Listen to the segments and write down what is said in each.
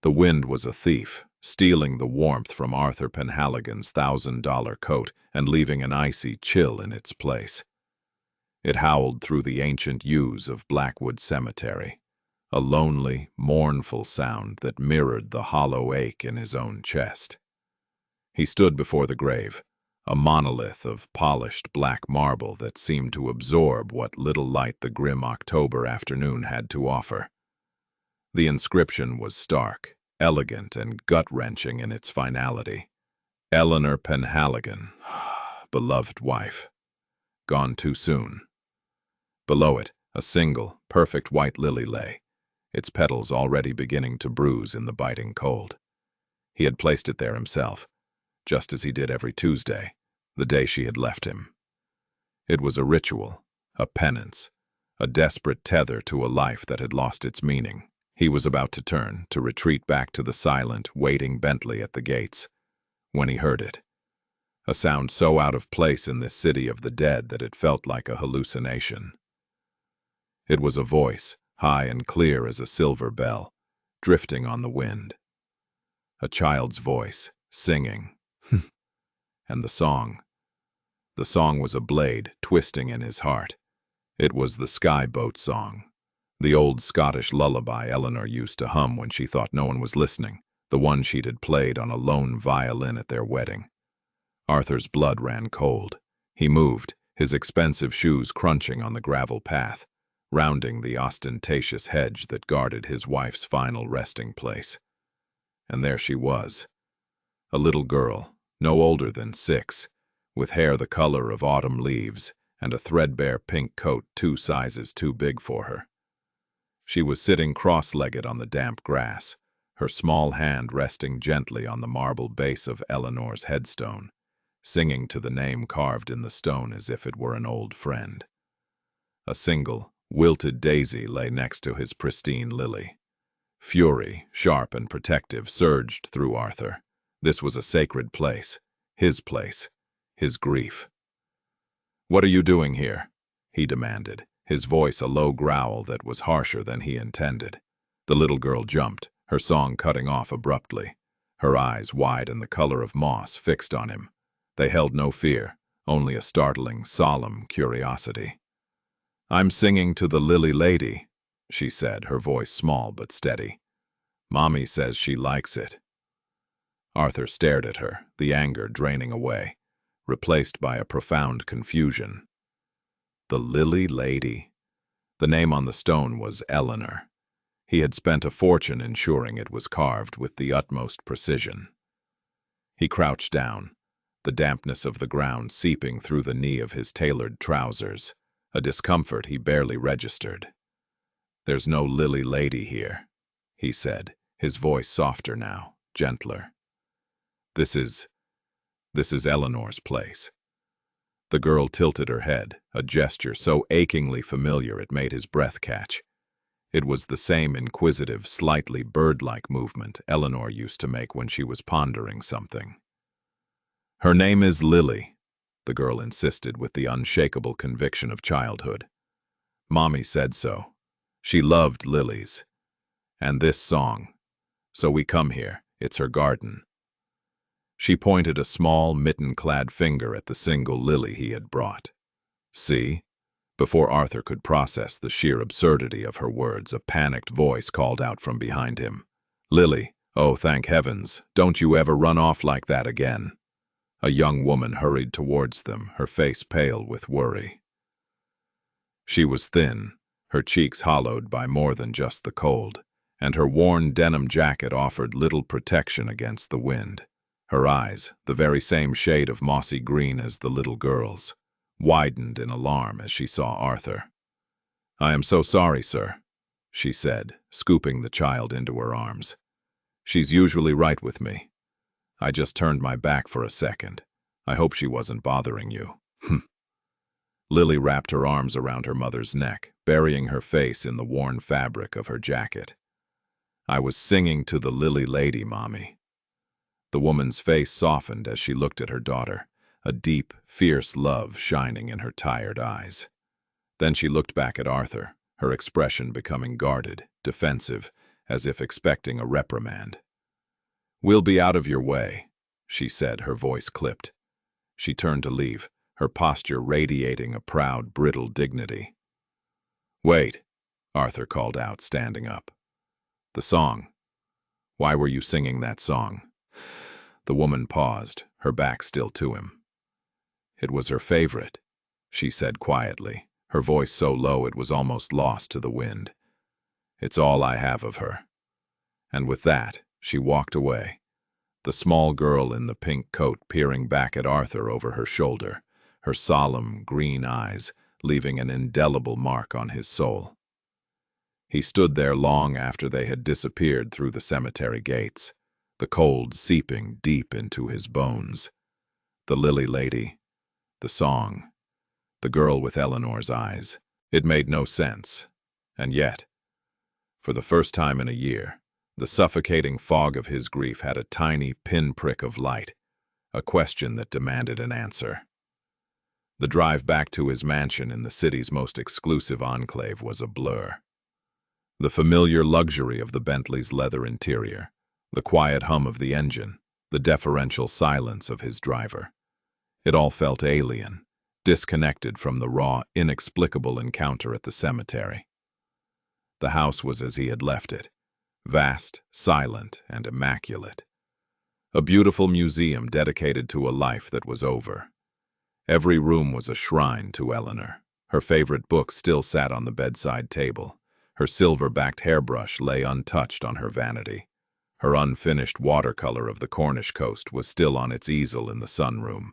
The wind was a thief, stealing the warmth from Arthur Penhaligon's $1,000 coat and leaving an icy chill in its place. It howled through the ancient yews of Blackwood Cemetery, a lonely, mournful sound that mirrored the hollow ache in his own chest. He stood before the grave, a monolith of polished black marble that seemed to absorb what little light the grim October afternoon had to offer. The inscription was stark, elegant, and gut-wrenching in its finality. Eleanor Penhaligon, beloved wife, gone too soon. Below it, a single, perfect white lily lay, its petals already beginning to bruise in the biting cold. He had placed it there himself, just as he did every Tuesday, the day she had left him. It was a ritual, a penance, a desperate tether to a life that had lost its meaning. He was about to turn, to retreat back to the silent, waiting Bentley at the gates, when he heard it. A sound so out of place in this city of the dead that it felt like a hallucination. It was a voice, high and clear as a silver bell, drifting on the wind. A child's voice, singing. And the song. The song was a blade, twisting in his heart. It was the Sky Boat song. The old Scottish lullaby Eleanor used to hum when she thought no one was listening, the one she'd had played on a lone violin at their wedding. Arthur's blood ran cold. He moved, his expensive shoes crunching on the gravel path, rounding the ostentatious hedge that guarded his wife's final resting place. And there she was, a little girl, no older than 6, with hair the color of autumn leaves and a threadbare pink coat 2 sizes too big for her. She was sitting cross-legged on the damp grass, her small hand resting gently on the marble base of Eleanor's headstone, singing to the name carved in the stone as if it were an old friend. A single, wilted daisy lay next to his pristine lily. Fury, sharp and protective, surged through Arthur. This was a sacred place, his grief. "What are you doing here?" he demanded, his voice a low growl that was harsher than he intended. The little girl jumped, her song cutting off abruptly. Her eyes, wide and the color of moss, fixed on him. They held no fear, only a startling, solemn curiosity. "I'm singing to the Lily Lady," she said, her voice small but steady. "Mommy says she likes it." Arthur stared at her, the anger draining away, replaced by a profound confusion. The Lily Lady. The name on the stone was Eleanor. He had spent a fortune ensuring it was carved with the utmost precision. He crouched down, the dampness of the ground seeping through the knee of his tailored trousers, a discomfort he barely registered. "There's no Lily Lady here," he said, his voice softer now, gentler. This is Eleanor's place." The girl tilted her head, a gesture so achingly familiar it made his breath catch. It was the same inquisitive, slightly bird-like movement Eleanor used to make when she was pondering something. "Her name is Lily," the girl insisted with the unshakable conviction of childhood. "Mommy said so. She loved lilies. And this song. So we come here. It's her garden." She pointed a small, mitten-clad finger at the single lily he had brought. "See?" Before Arthur could process the sheer absurdity of her words, a panicked voice called out from behind him. "Lily, oh, thank heavens, don't you ever run off like that again." A young woman hurried towards them, her face pale with worry. She was thin, her cheeks hollowed by more than just the cold, and her worn denim jacket offered little protection against the wind. Her eyes, the very same shade of mossy green as the little girl's, widened in alarm as she saw Arthur. "I am so sorry, sir," she said, scooping the child into her arms. "She's usually right with me. I just turned my back for a second. I hope she wasn't bothering you." Lily wrapped her arms around her mother's neck, burying her face in the worn fabric of her jacket. "I was singing to the Lily Lady, Mommy." The woman's face softened as she looked at her daughter, a deep, fierce love shining in her tired eyes. Then she looked back at Arthur, her expression becoming guarded, defensive, as if expecting a reprimand. "We'll be out of your way," she said, her voice clipped. She turned to leave, her posture radiating a proud, brittle dignity. "Wait," Arthur called out, standing up. "The song. Why were you singing that song?" The woman paused, her back still to him. "It was her favorite," she said quietly, her voice so low it was almost lost to the wind. "It's all I have of her." And with that, she walked away, the small girl in the pink coat peering back at Arthur over her shoulder, her solemn green eyes leaving an indelible mark on his soul. He stood there long after they had disappeared through the cemetery gates, the cold seeping deep into his bones. The lily lady, the song, the girl with Eleanor's eyes. It made no sense. And yet, for the first time in a year, the suffocating fog of his grief had a tiny pinprick of light, a question that demanded an answer. The drive back to his mansion in the city's most exclusive enclave was a blur. The familiar luxury of the Bentley's leather interior, the quiet hum of the engine, the deferential silence of his driver. It all felt alien, disconnected from the raw, inexplicable encounter at the cemetery. The house was as he had left it, vast, silent, and immaculate. A beautiful museum dedicated to a life that was over. Every room was a shrine to Eleanor. Her favorite book still sat on the bedside table. Her silver-backed hairbrush lay untouched on her vanity. Her unfinished watercolor of the Cornish coast was still on its easel in the sunroom,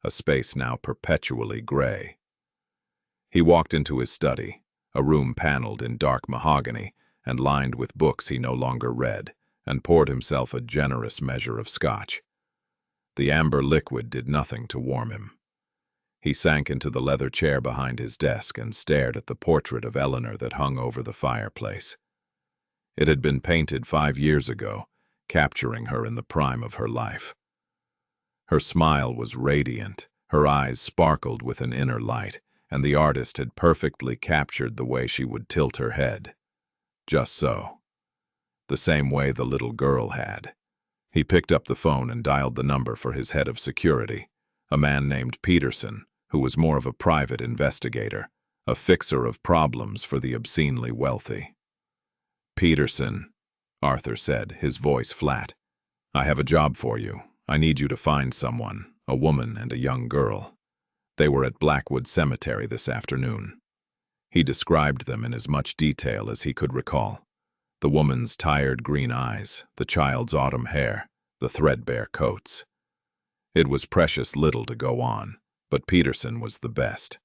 a space now perpetually gray. He walked into his study, a room paneled in dark mahogany and lined with books he no longer read, and poured himself a generous measure of scotch. The amber liquid did nothing to warm him. He sank into the leather chair behind his desk and stared at the portrait of Eleanor that hung over the fireplace. It had been painted 5 years ago, capturing her in the prime of her life. Her smile was radiant, her eyes sparkled with an inner light, and the artist had perfectly captured the way she would tilt her head. Just so. The same way the little girl had. He picked up the phone and dialed the number for his head of security, a man named Peterson, who was more of a private investigator, a fixer of problems for the obscenely wealthy. "Peterson," Arthur said, his voice flat. "I have a job for you. I need you to find someone, a woman and a young girl. They were at Blackwood Cemetery this afternoon." He described them in as much detail as he could recall. The woman's tired green eyes, the child's autumn hair, the threadbare coats. It was precious little to go on, but Peterson was the best.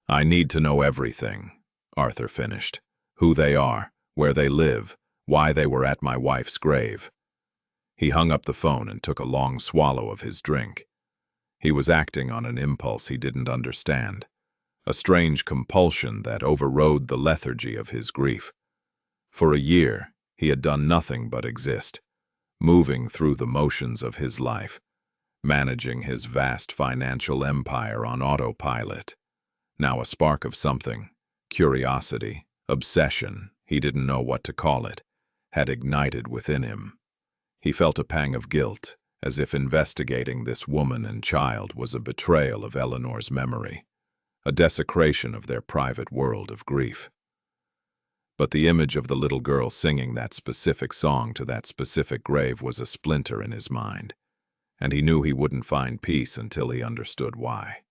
"I need to know everything," Arthur finished. "Who they are, where they live, why they were at my wife's grave." He hung up the phone and took a long swallow of his drink. He was acting on an impulse he didn't understand, a strange compulsion that overrode the lethargy of his grief. For a year, he had done nothing but exist, moving through the motions of his life, managing his vast financial empire on autopilot. Now a spark of something, curiosity, obsession, he didn't know what to call it, had ignited within him. He felt a pang of guilt, as if investigating this woman and child was a betrayal of Eleanor's memory, a desecration of their private world of grief. But the image of the little girl singing that specific song to that specific grave was a splinter in his mind, and he knew he wouldn't find peace until he understood why.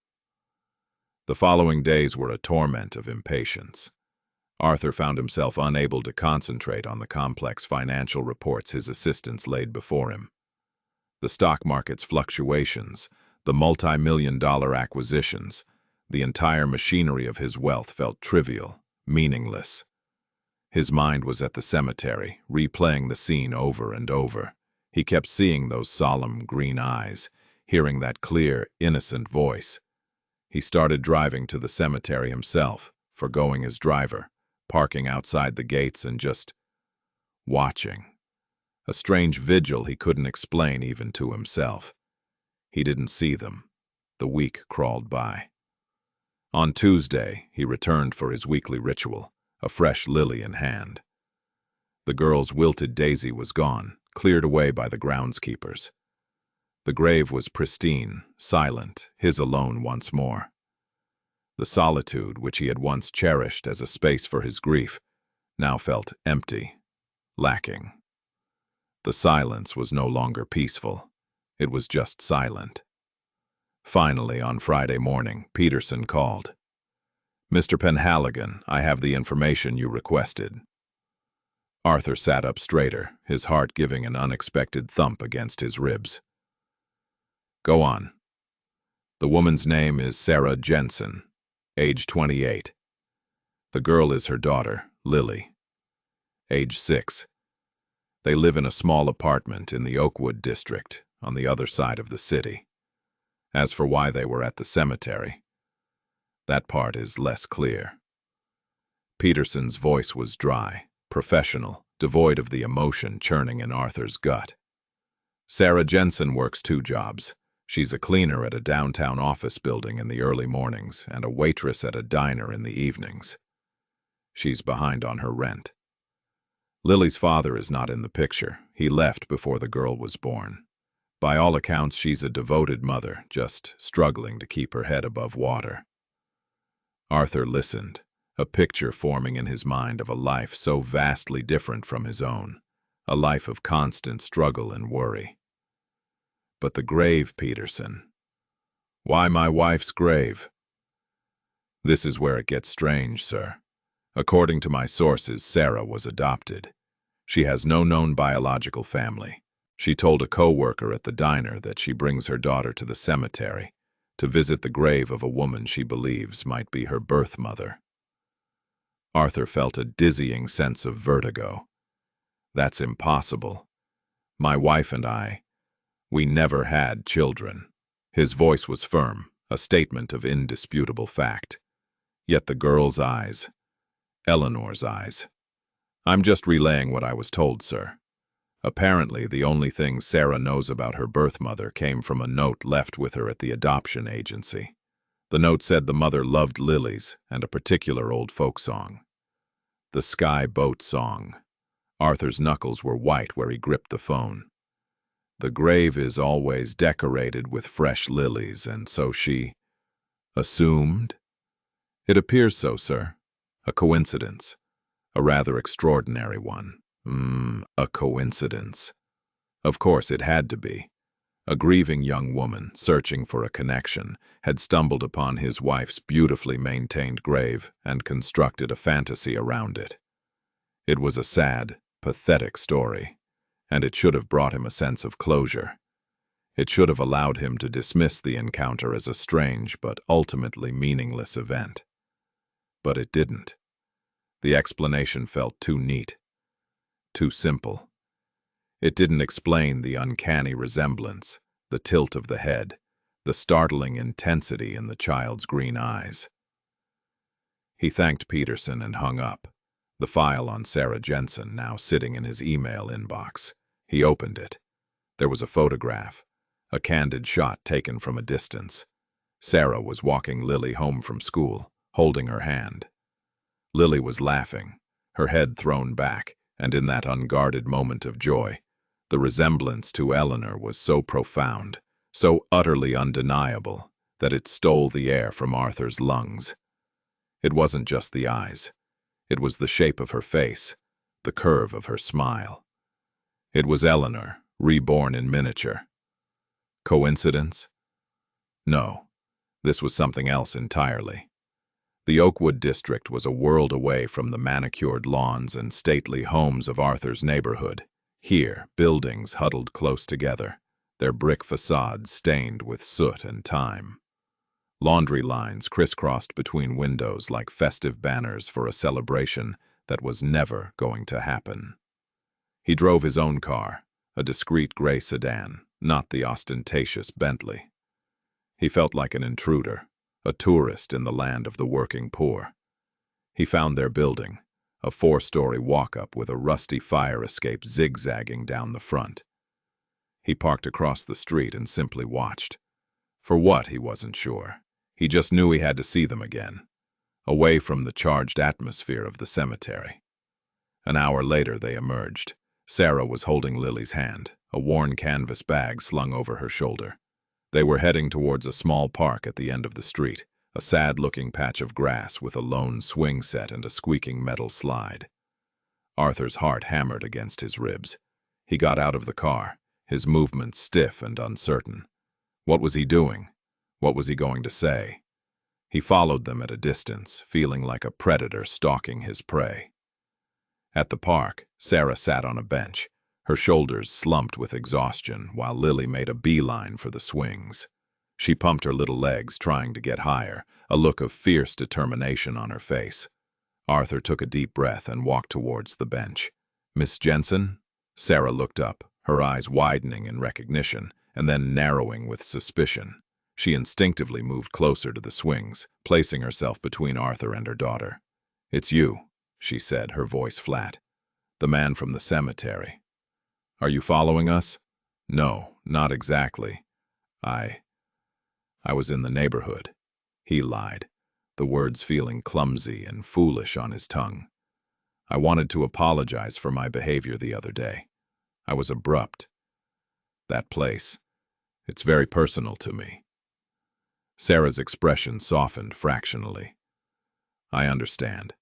The following days were a torment of impatience. Arthur found himself unable to concentrate on the complex financial reports his assistants laid before him. The stock market's fluctuations, the multi-million-dollar acquisitions, the entire machinery of his wealth felt trivial, meaningless. His mind was at the cemetery, replaying the scene over and over. He kept seeing those solemn green eyes, hearing that clear, innocent voice. He started driving to the cemetery himself, forgoing his driver, parking outside the gates and just watching. A strange vigil he couldn't explain even to himself. He didn't see them. The week crawled by. On Tuesday, he returned for his weekly ritual, a fresh lily in hand. The girl's wilted daisy was gone, cleared away by the groundskeepers. The grave was pristine, silent, his alone once more. The solitude, which he had once cherished as a space for his grief, now felt empty, lacking. The silence was no longer peaceful. It was just silent. Finally, on Friday morning, Peterson called. "Mr. Penhaligon, I have the information you requested." Arthur sat up straighter, his heart giving an unexpected thump against his ribs. "Go on." "The woman's name is Sarah Jensen, age 28. The girl is her daughter, Lily, age 6. They live in a small apartment in the Oakwood district, on the other side of the city. As for why they were at the cemetery, that part is less clear." Peterson's voice was dry, professional, devoid of the emotion churning in Arthur's gut. "Sarah Jensen works 2 jobs. She's a cleaner at a downtown office building in the early mornings and a waitress at a diner in the evenings. She's behind on her rent. Lily's father is not in the picture. He left before the girl was born. By all accounts, she's a devoted mother, just struggling to keep her head above water." Arthur listened, a picture forming in his mind of a life so vastly different from his own, a life of constant struggle and worry. "But the grave, Peterson. Why my wife's grave?" "This is where it gets strange, sir. According to my sources, Sarah was adopted. She has no known biological family. She told a co-worker at the diner that she brings her daughter to the cemetery to visit the grave of a woman she believes might be her birth mother." Arthur felt a dizzying sense of vertigo. "That's impossible. My wife and we never had children." His voice was firm, a statement of indisputable fact. Yet the girl's eyes, Eleanor's eyes. "I'm just relaying what I was told, sir. Apparently, the only thing Sarah knows about her birth mother came from a note left with her at the adoption agency. The note said the mother loved lilies and a particular old folk song. The Sky Boat Song." Arthur's knuckles were white where he gripped the phone. "The grave is always decorated with fresh lilies, and so she assumed?" "It appears so, sir. A coincidence. A rather extraordinary one." A coincidence. Of course it had to be. A grieving young woman, searching for a connection, had stumbled upon his wife's beautifully maintained grave and constructed a fantasy around it. It was a sad, pathetic story, and it should have brought him a sense of closure. It should have allowed him to dismiss the encounter as a strange but ultimately meaningless event. But it didn't. The explanation felt too neat, too simple. It didn't explain the uncanny resemblance, the tilt of the head, the startling intensity in the child's green eyes. He thanked Peterson and hung up, the file on Sarah Jensen now sitting in his email inbox. He opened it. There was a photograph, a candid shot taken from a distance. Sarah was walking Lily home from school, holding her hand. Lily was laughing, her head thrown back, and in that unguarded moment of joy, the resemblance to Eleanor was so profound, so utterly undeniable, that it stole the air from Arthur's lungs. It wasn't just the eyes. It was the shape of her face, the curve of her smile. It was Eleanor, reborn in miniature. Coincidence? No, this was something else entirely. The Oakwood district was a world away from the manicured lawns and stately homes of Arthur's neighborhood. Here, buildings huddled close together, their brick facades stained with soot and time. Laundry lines crisscrossed between windows like festive banners for a celebration that was never going to happen. He drove his own car, a discreet gray sedan, not the ostentatious Bentley. He felt like an intruder, a tourist in the land of the working poor. He found their building, a 4-story walk-up with a rusty fire escape zigzagging down the front. He parked across the street and simply watched. For what, he wasn't sure. He just knew he had to see them again, away from the charged atmosphere of the cemetery. An hour later, they emerged. Sarah was holding Lily's hand, a worn canvas bag slung over her shoulder. They were heading towards a small park at the end of the street, a sad-looking patch of grass with a lone swing set and a squeaking metal slide. Arthur's heart hammered against his ribs. He got out of the car, his movements stiff and uncertain. What was he doing? What was he going to say? He followed them at a distance, feeling like a predator stalking his prey. At the park, Sarah sat on a bench, her shoulders slumped with exhaustion, while Lily made a beeline for the swings. She pumped her little legs, trying to get higher, a look of fierce determination on her face. Arthur took a deep breath and walked towards the bench. "Miss Jensen?" Sarah looked up, her eyes widening in recognition, and then narrowing with suspicion. She instinctively moved closer to the swings, placing herself between Arthur and her daughter. "It's you," she said, her voice flat. "The man from the cemetery. Are you following us?" "No, not exactly. I was in the neighborhood." He lied, the words feeling clumsy and foolish on his tongue. "I wanted to apologize for my behavior the other day. I was abrupt. That place, it's very personal to me." Sarah's expression softened fractionally. "I understand.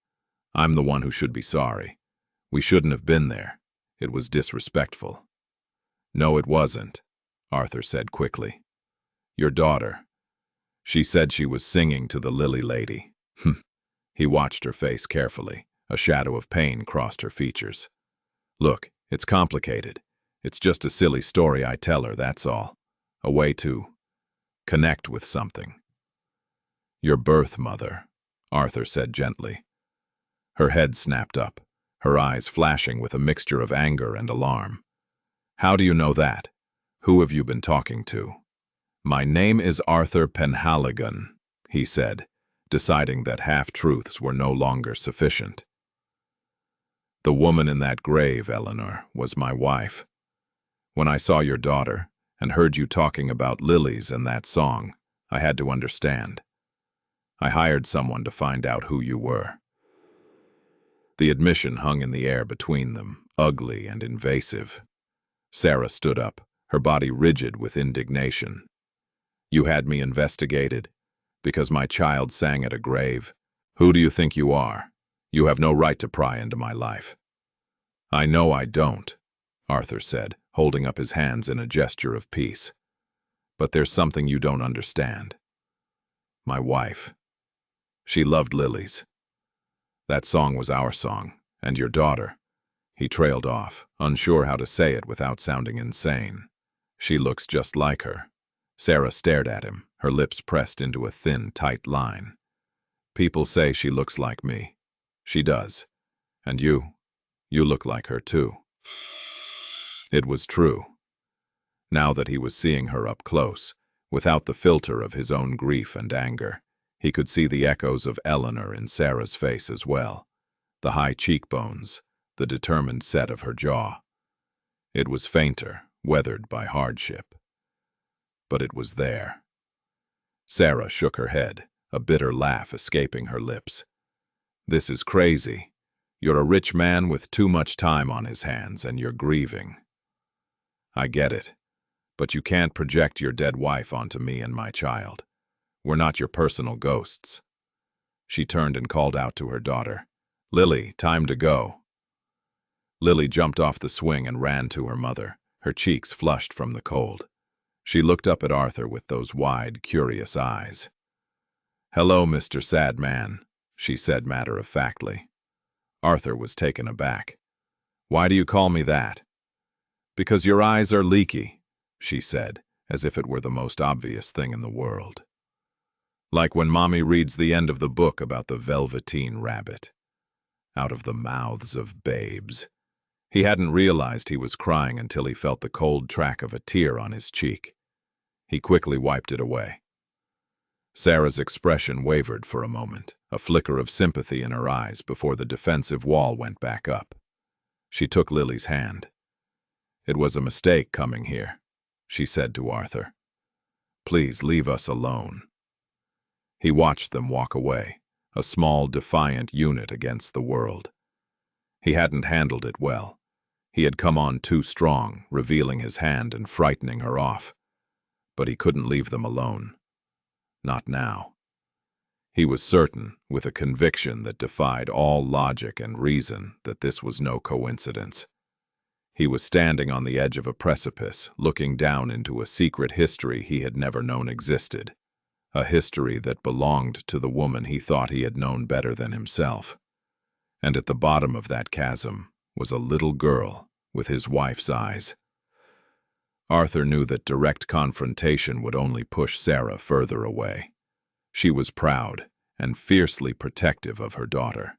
I'm the one who should be sorry. We shouldn't have been there. It was disrespectful." "No, it wasn't," Arthur said quickly. "Your daughter. She said she was singing to the lily lady." He watched her face carefully. A shadow of pain crossed her features. "Look, it's complicated. It's just a silly story I tell her, that's all. A way to connect with something." "Your birth mother," Arthur said gently. Her head snapped up, her eyes flashing with a mixture of anger and alarm. "How do you know that? Who have you been talking to?" "My name is Arthur Penhaligon," he said, deciding that half-truths were no longer sufficient. "The woman in that grave, Eleanor, was my wife. When I saw your daughter, and heard you talking about lilies and that song, I had to understand. I hired someone to find out who you were." The admission hung in the air between them, ugly and invasive. Sarah stood up, her body rigid with indignation. "You had me investigated? Because my child sang at a grave? Who do you think you are? You have no right to pry into my life." "I know I don't," Arthur said, holding up his hands in a gesture of peace. "But there's something you don't understand. My wife. She loved lilies. That song was our song, and your daughter." He trailed off, unsure how to say it without sounding insane. "She looks just like her." Sarah stared at him, her lips pressed into a thin, tight line. "People say she looks like me. She does. And you look like her too." It was true. Now that he was seeing her up close, without the filter of his own grief and anger, he could see the echoes of Eleanor in Sarah's face as well. The high cheekbones, the determined set of her jaw. It was fainter, weathered by hardship. But it was there. Sarah shook her head, a bitter laugh escaping her lips. "This is crazy. You're a rich man with too much time on his hands, and you're grieving. I get it. But you can't project your dead wife onto me and my child. We're not your personal ghosts." She turned and called out to her daughter, "Lily, time to go." Lily jumped off the swing and ran to her mother, her cheeks flushed from the cold. She looked up at Arthur with those wide, curious eyes. "Hello, Mr. Sad Man," she said matter-of-factly. Arthur was taken aback. "Why do you call me that?" "Because your eyes are leaky," she said, as if it were the most obvious thing in the world. "Like when Mommy reads the end of the book about the velveteen rabbit. Out of the mouths of babes." He hadn't realized he was crying until he felt the cold track of a tear on his cheek. He quickly wiped it away. Sarah's expression wavered for a moment, a flicker of sympathy in her eyes before the defensive wall went back up. She took Lily's hand. "It was a mistake coming here," she said to Arthur. "Please leave us alone." He watched them walk away, a small, defiant unit against the world. He hadn't handled it well. He had come on too strong, revealing his hand and frightening her off. But he couldn't leave them alone. Not now. He was certain, with a conviction that defied all logic and reason, that this was no coincidence. He was standing on the edge of a precipice, looking down into a secret history he had never known existed, a history that belonged to the woman he thought he had known better than himself. And at the bottom of that chasm was a little girl with his wife's eyes. Arthur knew that direct confrontation would only push Sarah further away. She was proud and fiercely protective of her daughter.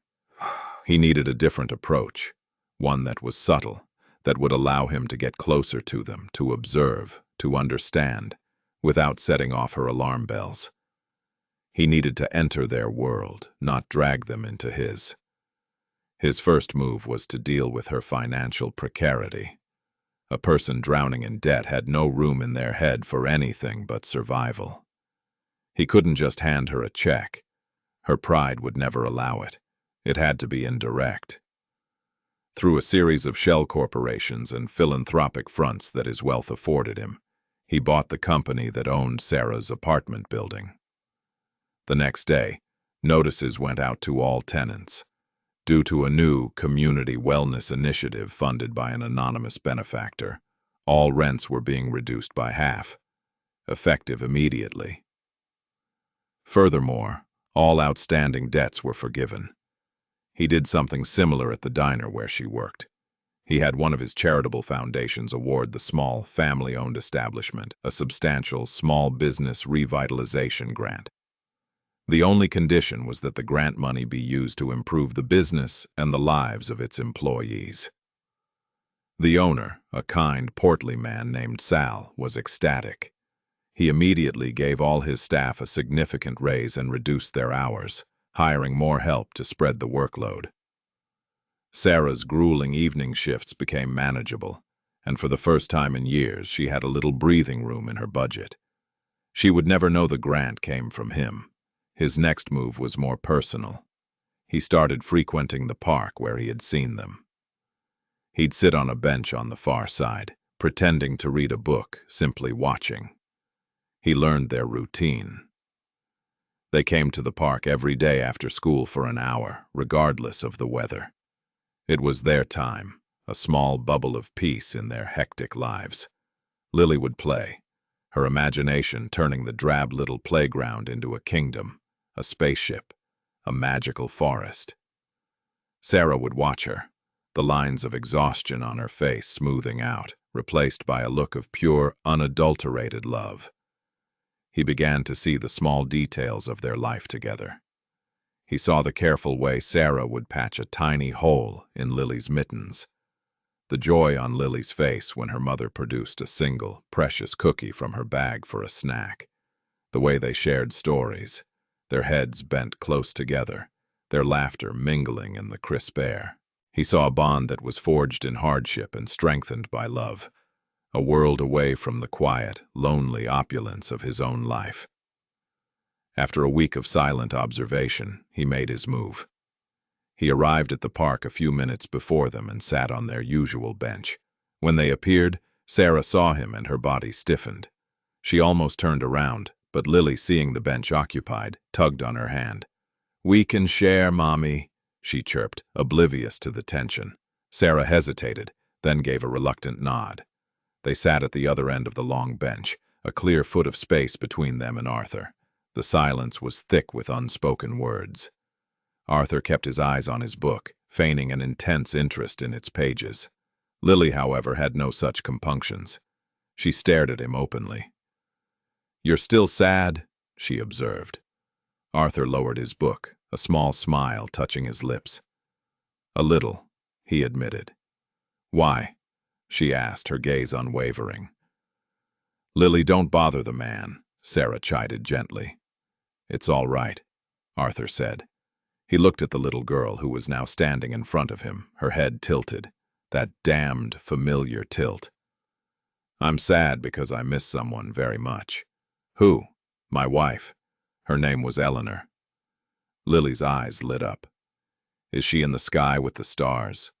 He needed a different approach, one that was subtle, that would allow him to get closer to them, to observe, to understand, without setting off her alarm bells. He needed to enter their world, not drag them into his. His first move was to deal with her financial precarity. A person drowning in debt had no room in their head for anything but survival. He couldn't just hand her a check. Her pride would never allow it. It had to be indirect. Through a series of shell corporations and philanthropic fronts that his wealth afforded him, he bought the company that owned Sarah's apartment building. The next day, notices went out to all tenants. Due to a new community wellness initiative funded by an anonymous benefactor, all rents were being reduced by half, effective immediately. Furthermore, all outstanding debts were forgiven. He did something similar at the diner where she worked. He had one of his charitable foundations award the small, family-owned establishment a substantial small business revitalization grant. The only condition was that the grant money be used to improve the business and the lives of its employees. The owner, a kind, portly man named Sal, was ecstatic. He immediately gave all his staff a significant raise and reduced their hours, hiring more help to spread the workload. Sarah's grueling evening shifts became manageable, and for the first time in years she had a little breathing room in her budget. She would never know the grant came from him. His next move was more personal. He started frequenting the park where he had seen them. He'd sit on a bench on the far side, pretending to read a book, simply watching. He learned their routine. They came to the park every day after school for an hour, regardless of the weather. It was their time, a small bubble of peace in their hectic lives. Lily would play, her imagination turning the drab little playground into a kingdom, a spaceship, a magical forest. Sarah would watch her, the lines of exhaustion on her face smoothing out, replaced by a look of pure, unadulterated love. He began to see the small details of their life together. He saw the careful way Sarah would patch a tiny hole in Lily's mittens, the joy on Lily's face when her mother produced a single, precious cookie from her bag for a snack, the way they shared stories, their heads bent close together, their laughter mingling in the crisp air. He saw a bond that was forged in hardship and strengthened by love, a world away from the quiet, lonely opulence of his own life. After a week of silent observation, he made his move. He arrived at the park a few minutes before them and sat on their usual bench. When they appeared, Sarah saw him and her body stiffened. She almost turned around, but Lily, seeing the bench occupied, tugged on her hand. "We can share, Mommy," she chirped, oblivious to the tension. Sarah hesitated, then gave a reluctant nod. They sat at the other end of the long bench, a clear foot of space between them and Arthur. The silence was thick with unspoken words. Arthur kept his eyes on his book, feigning an intense interest in its pages. Lily, however, had no such compunctions. She stared at him openly. "You're still sad?" she observed. Arthur lowered his book, a small smile touching his lips. "A little," he admitted. "Why?" she asked, her gaze unwavering. "Lily, don't bother the man," Sarah chided gently. "It's all right," Arthur said. He looked at the little girl who was now standing in front of him, her head tilted, that damned familiar tilt. "I'm sad because I miss someone very much." "Who?" "My wife. Her name was Eleanor." Lily's eyes lit up. Is she in the sky with the stars?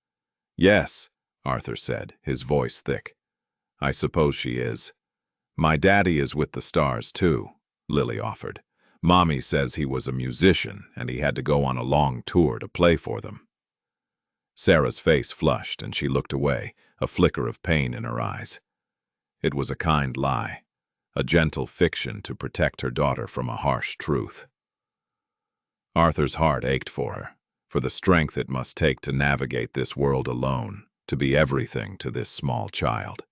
Yes, Arthur said, his voice thick. I suppose she is. My daddy is with the stars, too, Lily offered. Mommy says he was a musician and he had to go on a long tour to play for them. Sarah's face flushed and she looked away, a flicker of pain in her eyes. It was a kind lie, a gentle fiction to protect her daughter from a harsh truth. Arthur's heart ached for the strength it must take to navigate this world alone, to be everything to this small child.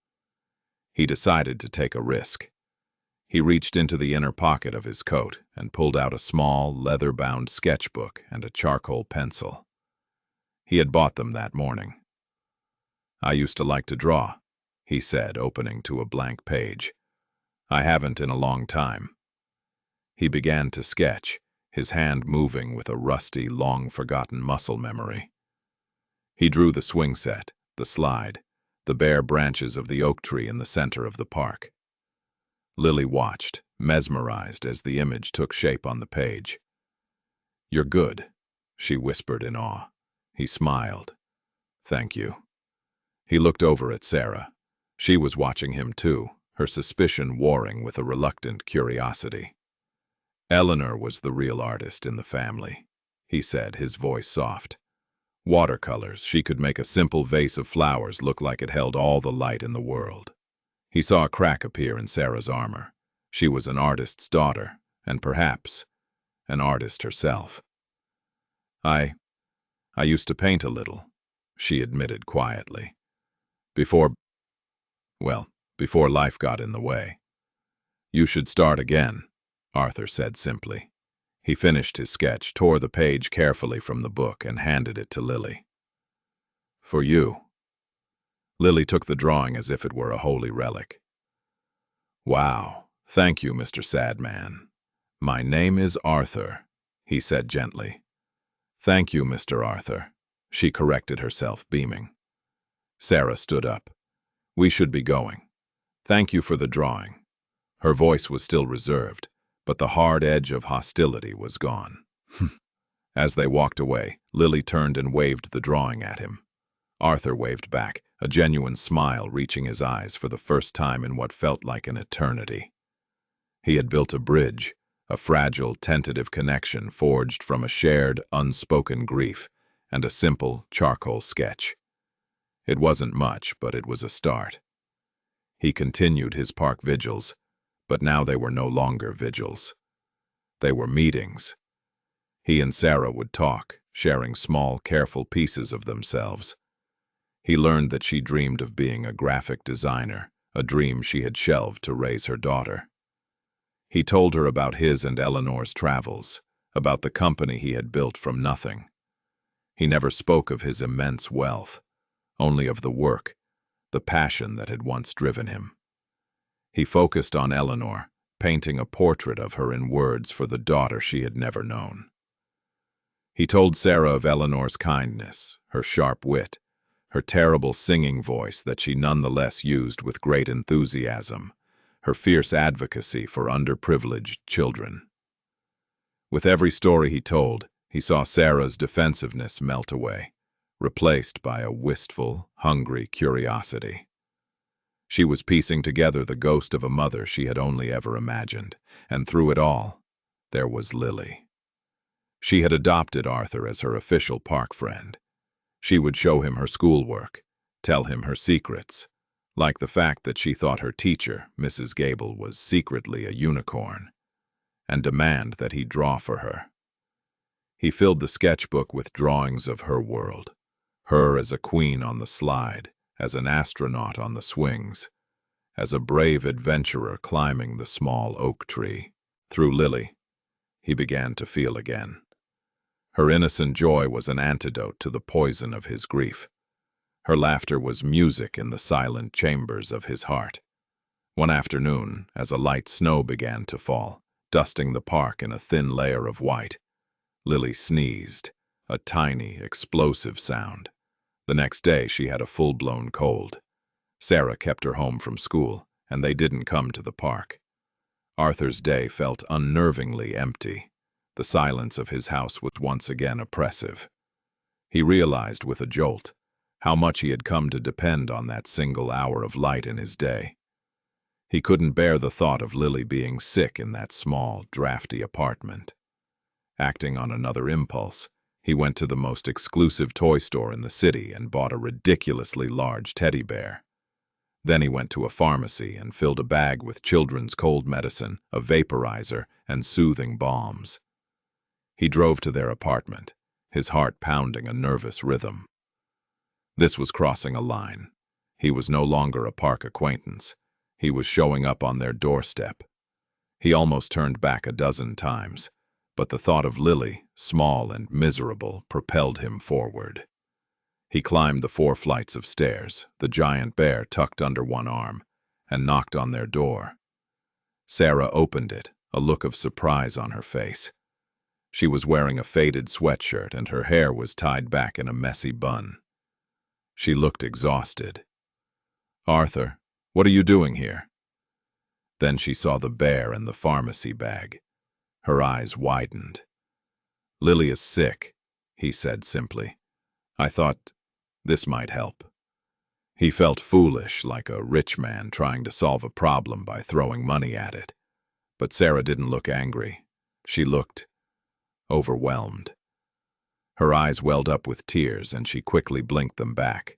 He decided to take a risk. He reached into the inner pocket of his coat and pulled out a small, leather-bound sketchbook and a charcoal pencil. He had bought them that morning. I used to like to draw, he said, opening to a blank page. I haven't in a long time. He began to sketch, his hand moving with a rusty, long-forgotten muscle memory. He drew the swing set, the slide, the bare branches of the oak tree in the center of the park. Lily watched, mesmerized as the image took shape on the page. You're good, she whispered in awe. He smiled. Thank you. He looked over at Sarah. She was watching him too, her suspicion warring with a reluctant curiosity. Eleanor was the real artist in the family, he said, his voice soft. Watercolors, she could make a simple vase of flowers look like it held all the light in the world. He saw a crack appear in Sarah's armor. She was an artist's daughter, and perhaps an artist herself. I used to paint a little, she admitted quietly. Before life got in the way. You should start again, Arthur said simply. He finished his sketch, tore the page carefully from the book, and handed it to Lily. For you. Lily took the drawing as if it were a holy relic. Wow, thank you, Mr. Sadman. My name is Arthur, he said gently. Thank you, Mr. Arthur, she corrected herself, beaming. Sarah stood up. We should be going. Thank you for the drawing. Her voice was still reserved, but the hard edge of hostility was gone. As they walked away, Lily turned and waved the drawing at him. Arthur waved back, a genuine smile reaching his eyes for the first time in what felt like an eternity. He had built a bridge, a fragile, tentative connection forged from a shared, unspoken grief and a simple charcoal sketch. It wasn't much, but it was a start. He continued his park vigils, but now they were no longer vigils. They were meetings. He and Sarah would talk, sharing small, careful pieces of themselves. He learned that she dreamed of being a graphic designer, a dream she had shelved to raise her daughter. He told her about his and Eleanor's travels, about the company he had built from nothing. He never spoke of his immense wealth, only of the work, the passion that had once driven him. He focused on Eleanor, painting a portrait of her in words for the daughter she had never known. He told Sarah of Eleanor's kindness, her sharp wit, her terrible singing voice that she nonetheless used with great enthusiasm, her fierce advocacy for underprivileged children. With every story he told, he saw Sarah's defensiveness melt away, replaced by a wistful, hungry curiosity. She was piecing together the ghost of a mother she had only ever imagined, and through it all, there was Lily. She had adopted Arthur as her official park friend. She would show him her schoolwork, tell him her secrets, like the fact that she thought her teacher, Mrs. Gable, was secretly a unicorn, and demand that he draw for her. He filled the sketchbook with drawings of her world, her as a queen on the slide, as an astronaut on the swings, as a brave adventurer climbing the small oak tree. Through Lily, he began to feel again. Her innocent joy was an antidote to the poison of his grief. Her laughter was music in the silent chambers of his heart. One afternoon, as a light snow began to fall, dusting the park in a thin layer of white, Lily sneezed, a tiny, explosive sound. The next day she had a full-blown cold. Sarah kept her home from school, and they didn't come to the park. Arthur's day felt unnervingly empty. The silence of his house was once again oppressive. He realized with a jolt how much he had come to depend on that single hour of light in his day. He couldn't bear the thought of Lily being sick in that small, drafty apartment. Acting on another impulse, he went to the most exclusive toy store in the city and bought a ridiculously large teddy bear. Then he went to a pharmacy and filled a bag with children's cold medicine, a vaporizer, and soothing balms. He drove to their apartment, his heart pounding a nervous rhythm. This was crossing a line. He was no longer a park acquaintance. He was showing up on their doorstep. He almost turned back a dozen times, but the thought of Lily, small and miserable, propelled him forward. He climbed the 4 flights of stairs, the giant bear tucked under one arm, and knocked on their door. Sarah opened it, a look of surprise on her face. She was wearing a faded sweatshirt and her hair was tied back in a messy bun. She looked exhausted. "Arthur, what are you doing here?" Then she saw the bear and the pharmacy bag. Her eyes widened. "Lily is sick," he said simply. "I thought this might help." He felt foolish, like a rich man trying to solve a problem by throwing money at it. But Sarah didn't look angry. She looked overwhelmed. Her eyes welled up with tears, and she quickly blinked them back.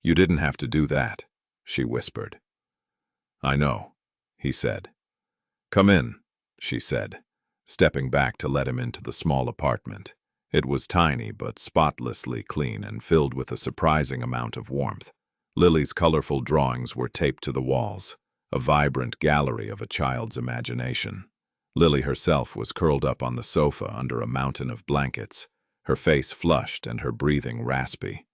"You didn't have to do that," she whispered. "I know," he said. "Come in," she said, stepping back to let him into the small apartment. It was tiny but spotlessly clean and filled with a surprising amount of warmth. Lily's colorful drawings were taped to the walls, a vibrant gallery of a child's imagination. Lily herself was curled up on the sofa under a mountain of blankets, her face flushed and her breathing raspy.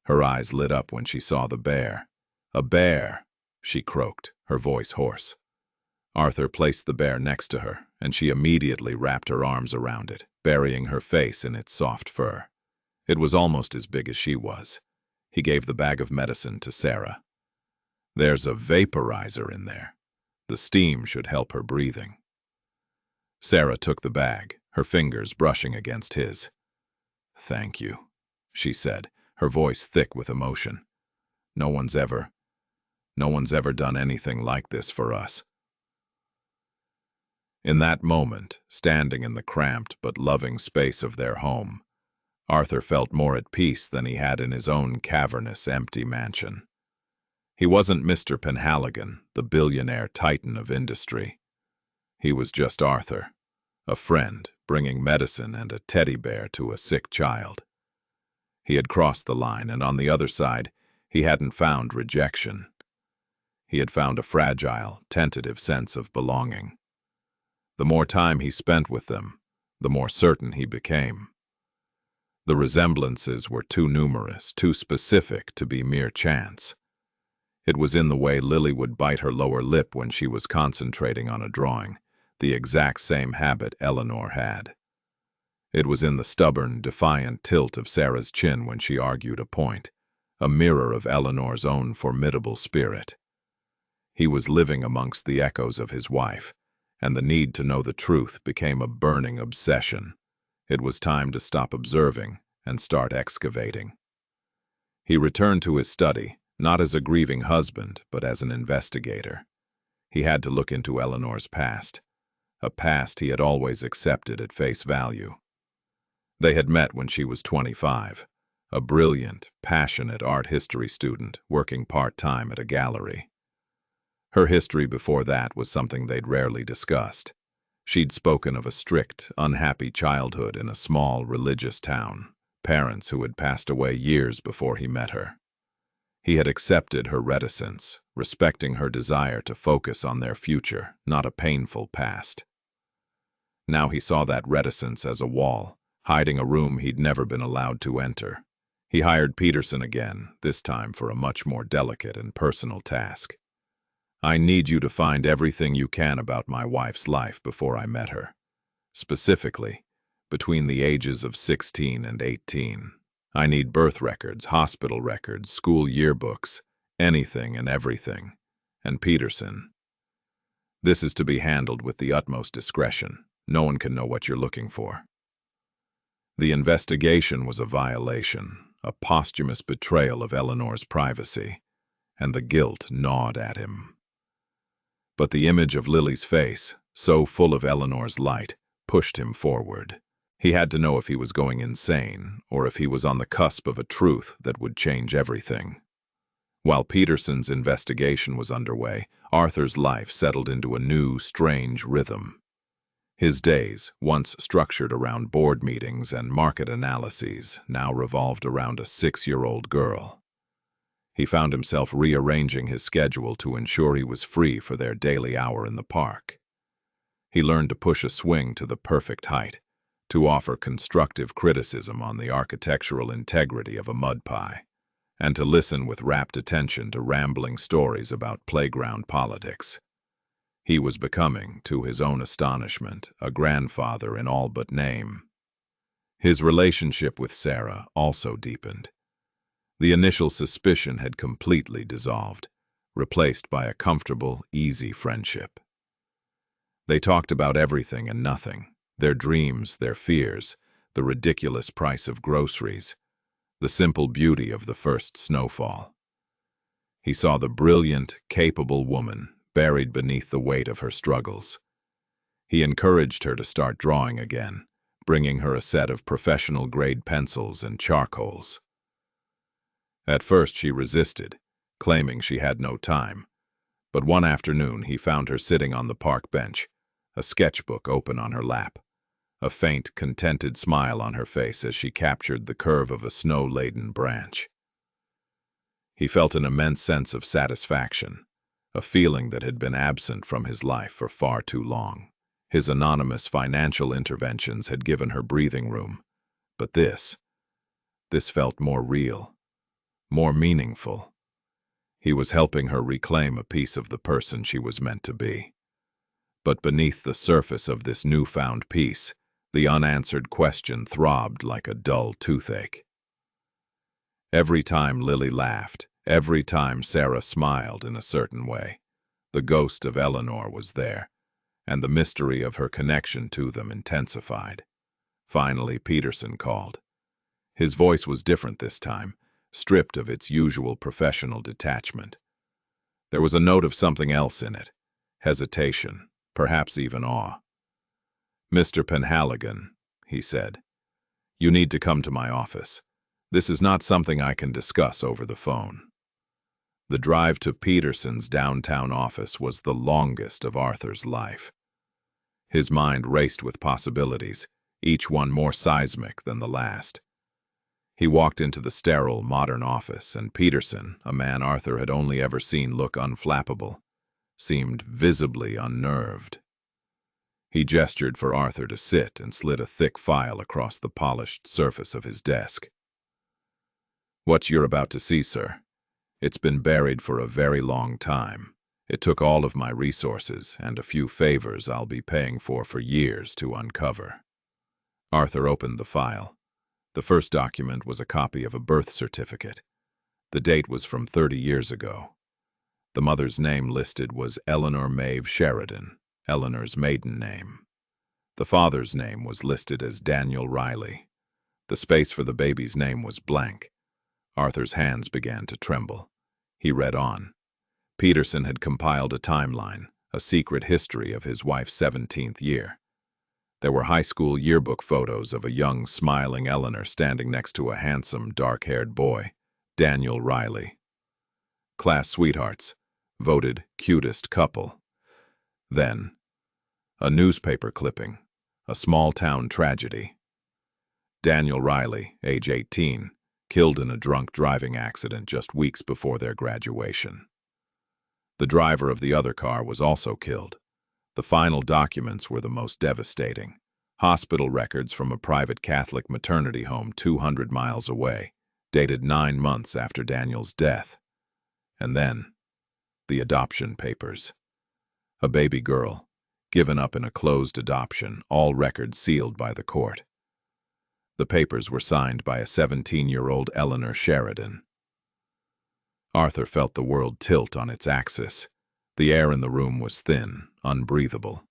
Her eyes lit up when she saw the bear. "A bear!" she croaked, her voice hoarse. Arthur placed the bear next to her, and she immediately wrapped her arms around it, burying her face in its soft fur. It was almost as big as she was. He gave the bag of medicine to Sarah. "There's a vaporizer in there. The steam should help her breathing." Sarah took the bag, her fingers brushing against his. "Thank you," she said, her voice thick with emotion. No one's ever done anything like this for us." In that moment, standing in the cramped but loving space of their home, Arthur felt more at peace than he had in his own cavernous, empty mansion. He wasn't Mr. Penhaligon, the billionaire titan of industry. He was just Arthur, a friend bringing medicine and a teddy bear to a sick child. He had crossed the line, and on the other side, he hadn't found rejection. He had found a fragile, tentative sense of belonging. The more time he spent with them, the more certain he became. The resemblances were too numerous, too specific to be mere chance. It was in the way Lily would bite her lower lip when she was concentrating on a drawing, the exact same habit Eleanor had. It was in the stubborn, defiant tilt of Sarah's chin when she argued a point, a mirror of Eleanor's own formidable spirit. He was living amongst the echoes of his wife, and the need to know the truth became a burning obsession. It was time to stop observing and start excavating. He returned to his study, not as a grieving husband, but as an investigator. He had to look into Eleanor's past, a past he had always accepted at face value. They had met when she was 25, a brilliant, passionate art history student working part-time at a gallery. Her history before that was something they'd rarely discussed. She'd spoken of a strict, unhappy childhood in a small, religious town, parents who had passed away years before he met her. He had accepted her reticence, respecting her desire to focus on their future, not a painful past. Now he saw that reticence as a wall, hiding a room he'd never been allowed to enter. He hired Peterson again, this time for a much more delicate and personal task. "I need you to find everything you can about my wife's life before I met her. Specifically, between the ages of 16 and 18. I need birth records, hospital records, school yearbooks, anything and everything. And Peterson, this is to be handled with the utmost discretion. No one can know what you're looking for." The investigation was a violation, a posthumous betrayal of Eleanor's privacy, and the guilt gnawed at him. But the image of Lily's face, so full of Eleanor's light, pushed him forward. He had to know if he was going insane, or if he was on the cusp of a truth that would change everything. While Peterson's investigation was underway, Arthur's life settled into a new, strange rhythm. His days, once structured around board meetings and market analyses, now revolved around a 6-year-old girl. He found himself rearranging his schedule to ensure he was free for their daily hour in the park. He learned to push a swing to the perfect height, to offer constructive criticism on the architectural integrity of a mud pie, and to listen with rapt attention to rambling stories about playground politics. He was becoming, to his own astonishment, a grandfather in all but name. His relationship with Sarah also deepened. The initial suspicion had completely dissolved, replaced by a comfortable, easy friendship. They talked about everything and nothing, their dreams, their fears, the ridiculous price of groceries, the simple beauty of the first snowfall. He saw the brilliant, capable woman buried beneath the weight of her struggles. He encouraged her to start drawing again, bringing her a set of professional-grade pencils and charcoals. At first she resisted, claiming she had no time, but one afternoon he found her sitting on the park bench, a sketchbook open on her lap, a faint, contented smile on her face as she captured the curve of a snow-laden branch. He felt an immense sense of satisfaction, a feeling that had been absent from his life for far too long. His anonymous financial interventions had given her breathing room, but this felt more real, more meaningful. He was helping her reclaim a piece of the person she was meant to be. But beneath the surface of this newfound peace, the unanswered question throbbed like a dull toothache. Every time Lily laughed, every time Sarah smiled in a certain way, the ghost of Eleanor was there, and the mystery of her connection to them intensified. Finally, Peterson called. His voice was different this time, stripped of its usual professional detachment. There was a note of something else in it, hesitation, perhaps even awe. "Mr. Penhaligon," he said, "you need to come to my office. This is not something I can discuss over the phone." The drive to Peterson's downtown office was the longest of Arthur's life. His mind raced with possibilities, each one more seismic than the last. He walked into the sterile, modern office, and Peterson, a man Arthur had only ever seen look unflappable, seemed visibly unnerved. He gestured for Arthur to sit and slid a thick file across the polished surface of his desk. "What you're about to see, sir. It's been buried for a very long time. It took all of my resources and a few favors I'll be paying for years to uncover." Arthur opened the file. The first document was a copy of a birth certificate. The date was from 30 years ago. The mother's name listed was Eleanor Maeve Sheridan, Eleanor's maiden name. The father's name was listed as Daniel Riley. The space for the baby's name was blank. Arthur's hands began to tremble. He read on. Peterson had compiled a timeline, a secret history of his wife's 17th year. There were high school yearbook photos of a young, smiling Eleanor standing next to a handsome, dark-haired boy, Daniel Riley. Class sweethearts, voted cutest couple. Then, a newspaper clipping, a small-town tragedy. Daniel Riley, age 18, killed in a drunk driving accident just weeks before their graduation. The driver of the other car was also killed. The final documents were the most devastating. Hospital records from a private Catholic maternity home 200 miles away, dated 9 months after Daniel's death. And then, the adoption papers. A baby girl, given up in a closed adoption, all records sealed by the court. The papers were signed by a 17-year-old Eleanor Sheridan. Arthur felt the world tilt on its axis. The air in the room was thin, unbreathable.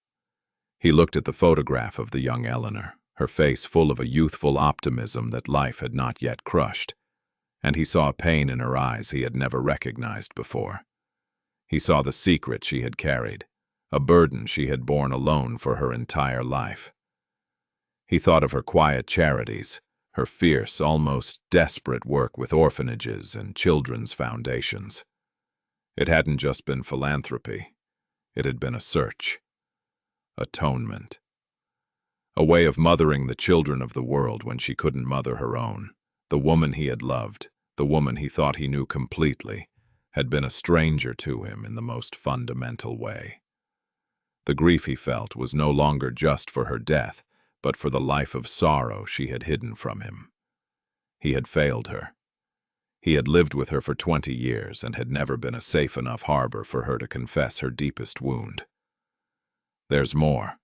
He looked at the photograph of the young Eleanor, her face full of a youthful optimism that life had not yet crushed, and he saw a pain in her eyes he had never recognized before. He saw the secret she had carried, a burden she had borne alone for her entire life. He thought of her quiet charities, her fierce, almost desperate work with orphanages and children's foundations. It hadn't just been philanthropy. It had been a search. Atonement. A way of mothering the children of the world when she couldn't mother her own. The woman he had loved, the woman he thought he knew completely, had been a stranger to him in the most fundamental way. The grief he felt was no longer just for her death, but for the life of sorrow she had hidden from him. He had failed her. He had lived with her for 20 years and had never been a safe enough harbor for her to confess her deepest wound. "There's more,"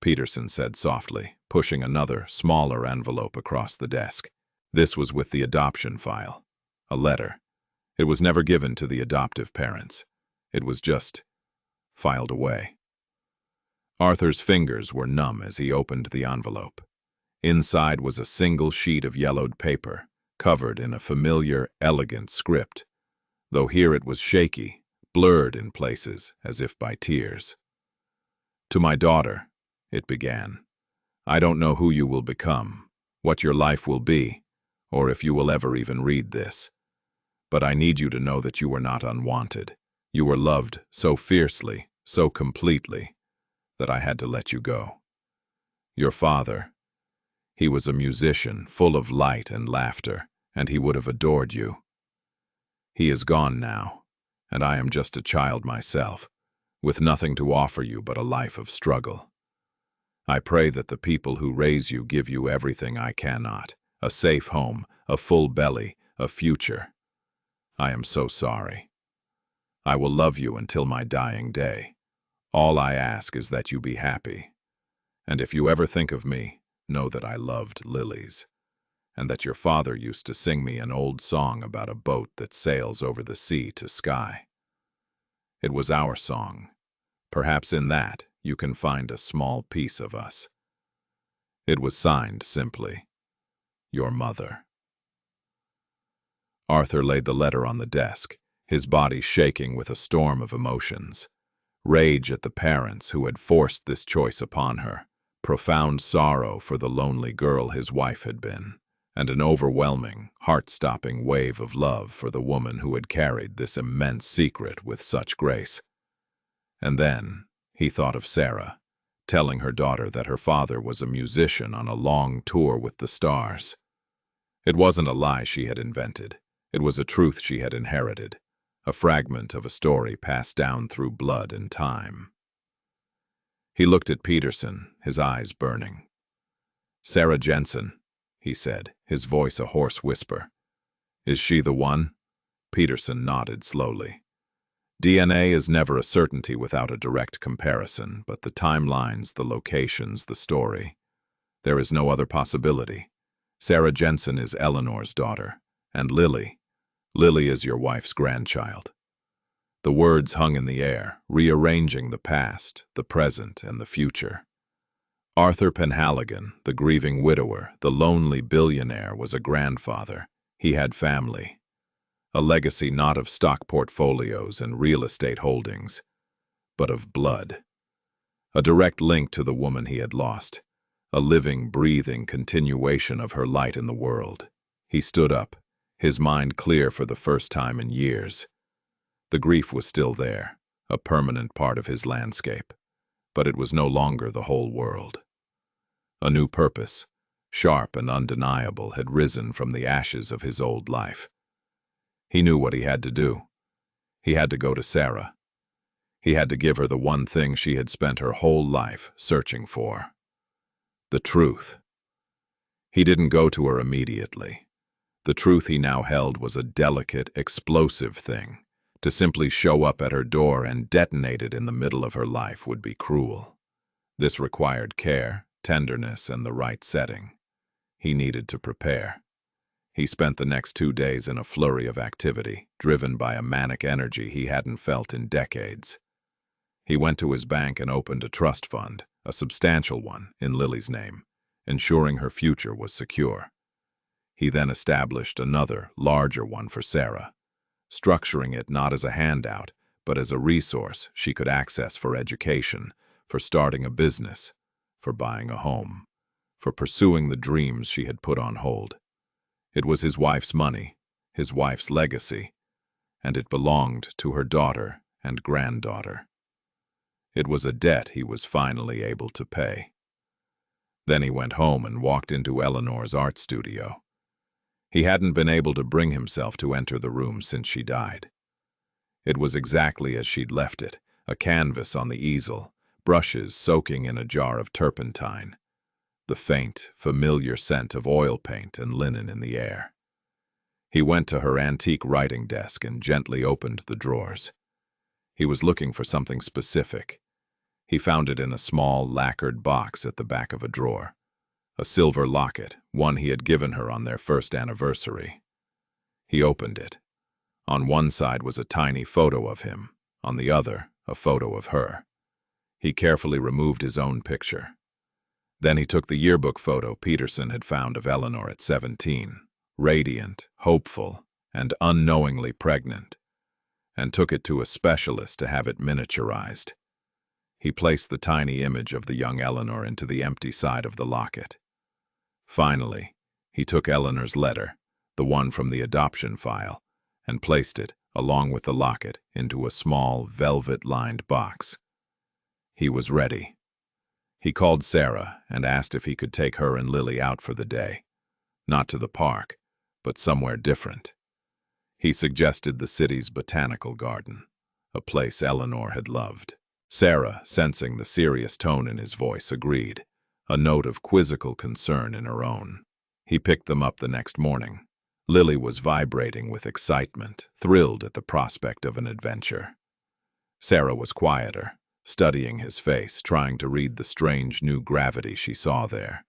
Peterson said softly, pushing another, smaller envelope across the desk. This was with the adoption file. A letter. It was never given to the adoptive parents. It was just filed away. Arthur's fingers were numb as he opened the envelope. Inside was a single sheet of yellowed paper, covered in a familiar, elegant script, though here it was shaky, blurred in places, as if by tears. "To my daughter," it began. "I don't know who you will become, what your life will be, or if you will ever even read this. But I need you to know that you are not unwanted. You were loved so fiercely, so completely, that I had to let you go. Your father, he was a musician, full of light and laughter, and he would have adored you. He is gone now, and I am just a child myself, with nothing to offer you but a life of struggle. I pray that the people who raise you give you everything I cannot, a safe home, a full belly, a future. I am so sorry. I will love you until my dying day. All I ask is that you be happy. And if you ever think of me, know that I loved lilies, and that your father used to sing me an old song about a boat that sails over the sea to sky. It was our song. Perhaps in that you can find a small piece of us." It was signed simply, "Your mother." Arthur laid the letter on the desk, his body shaking with a storm of emotions. Rage at the parents who had forced this choice upon her, profound sorrow for the lonely girl his wife had been, and an overwhelming, heart-stopping wave of love for the woman who had carried this immense secret with such grace. And then he thought of Sarah, telling her daughter that her father was a musician on a long tour with the stars. It wasn't a lie she had invented. It was a truth she had inherited, a fragment of a story passed down through blood and time. He looked at Peterson, his eyes burning. "Sarah Jensen," he said, his voice a hoarse whisper. "Is she the one?" Peterson nodded slowly. "DNA is never a certainty without a direct comparison, but the timelines, the locations, the story. There is no other possibility. Sarah Jensen is Eleanor's daughter, and Lily is your wife's grandchild." The words hung in the air, rearranging the past, the present, and the future. Arthur Penhaligon, the grieving widower, the lonely billionaire, was a grandfather. He had family. A legacy not of stock portfolios and real estate holdings, but of blood. A direct link to the woman he had lost. A living, breathing continuation of her light in the world. He stood up, his mind clear for the first time in years. The grief was still there, a permanent part of his landscape, but it was no longer the whole world. A new purpose, sharp and undeniable, had risen from the ashes of his old life. He knew what he had to do. He had to go to Sarah. He had to give her the one thing she had spent her whole life searching for. The truth. He didn't go to her immediately. The truth he now held was a delicate, explosive thing. To simply show up at her door and detonate it in the middle of her life would be cruel. This required care, tenderness, and the right setting. He needed to prepare. He spent the next 2 days in a flurry of activity, driven by a manic energy he hadn't felt in decades. He went to his bank and opened a trust fund, a substantial one, in Lily's name, ensuring her future was secure. He then established another, larger one for Sarah, structuring it not as a handout, but as a resource she could access for education, for starting a business, for buying a home, for pursuing the dreams she had put on hold. It was his wife's money, his wife's legacy, and it belonged to her daughter and granddaughter. It was a debt he was finally able to pay. Then he went home and walked into Eleanor's art studio. He hadn't been able to bring himself to enter the room since she died. It was exactly as she'd left it, a canvas on the easel, brushes soaking in a jar of turpentine, the faint, familiar scent of oil paint and linen in the air. He went to her antique writing desk and gently opened the drawers. He was looking for something specific. He found it in a small, lacquered box at the back of a drawer. A silver locket, one he had given her on their first anniversary. He opened it. On one side was a tiny photo of him, on the other, a photo of her. He carefully removed his own picture. Then he took the yearbook photo Peterson had found of Eleanor at 17, radiant, hopeful, and unknowingly pregnant, and took it to a specialist to have it miniaturized. He placed the tiny image of the young Eleanor into the empty side of the locket. Finally, he took Eleanor's letter, the one from the adoption file, and placed it, along with the locket, into a small, velvet-lined box. He was ready. He called Sarah and asked if he could take her and Lily out for the day. Not to the park, but somewhere different. He suggested the city's botanical garden, a place Eleanor had loved. Sarah, sensing the serious tone in his voice, agreed, a note of quizzical concern in her own. He picked them up the next morning. Lily was vibrating with excitement, thrilled at the prospect of an adventure. Sarah was quieter, studying his face, trying to read the strange new gravity she saw there.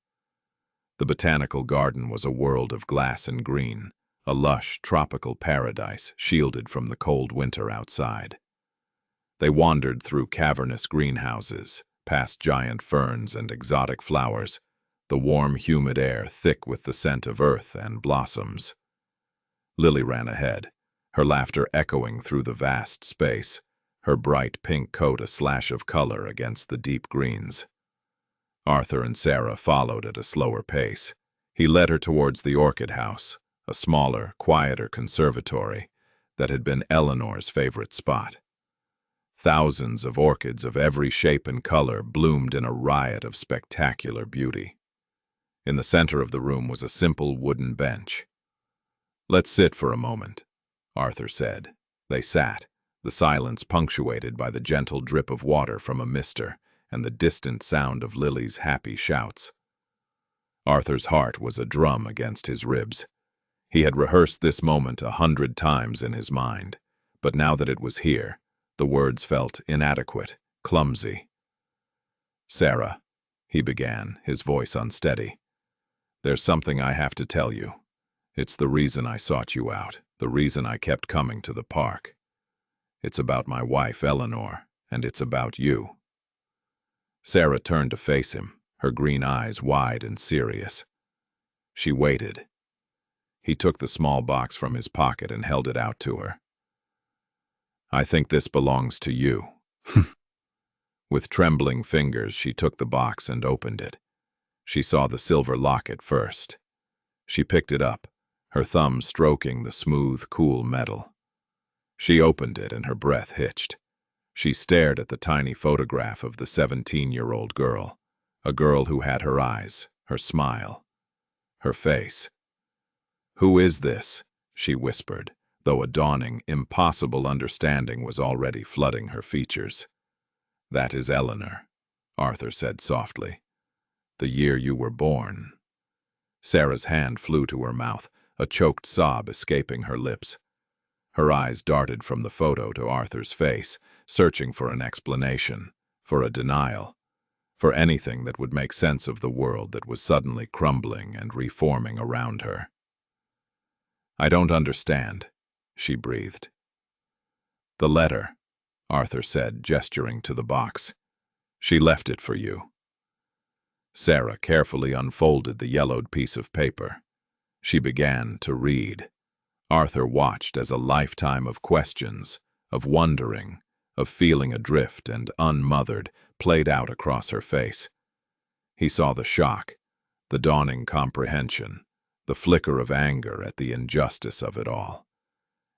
The botanical garden was a world of glass and green, a lush, tropical paradise shielded from the cold winter outside. They wandered through cavernous greenhouses, past giant ferns and exotic flowers, the warm, humid air thick with the scent of earth and blossoms. Lily ran ahead, her laughter echoing through the vast space, her bright pink coat a slash of color against the deep greens. Arthur and Sarah followed at a slower pace. He led her towards the orchid house, a smaller, quieter conservatory that had been Eleanor's favorite spot. Thousands of orchids of every shape and color bloomed in a riot of spectacular beauty. In the center of the room was a simple wooden bench. "Let's sit for a moment," Arthur said. They sat, the silence punctuated by the gentle drip of water from a mister and the distant sound of Lily's happy shouts. Arthur's heart was a drum against his ribs. He had rehearsed this moment 100 times in his mind, but now that it was here, the words felt inadequate, clumsy. "Sarah," he began, his voice unsteady, "there's something I have to tell you. It's the reason I sought you out, the reason I kept coming to the park. It's about my wife, Eleanor, and it's about you." Sarah turned to face him, her green eyes wide and serious. She waited. He took the small box from his pocket and held it out to her. "I think this belongs to you." With trembling fingers, she took the box and opened it. She saw the silver locket first. She picked it up, her thumb stroking the smooth, cool metal. She opened it and her breath hitched. She stared at the tiny photograph of the 17-year-old girl, a girl who had her eyes, her smile, her face. "Who is this?" she whispered, though a dawning, impossible understanding was already flooding her features. "That is Eleanor," Arthur said softly. "The year you were born." Sarah's hand flew to her mouth, a choked sob escaping her lips. Her eyes darted from the photo to Arthur's face, searching for an explanation, for a denial, for anything that would make sense of the world that was suddenly crumbling and reforming around her. "I don't understand," she breathed. "The letter," Arthur said, gesturing to the box. "She left it for you." Sarah carefully unfolded the yellowed piece of paper. She began to read. Arthur watched as a lifetime of questions, of wondering, of feeling adrift and unmothered, played out across her face. He saw the shock, the dawning comprehension, the flicker of anger at the injustice of it all.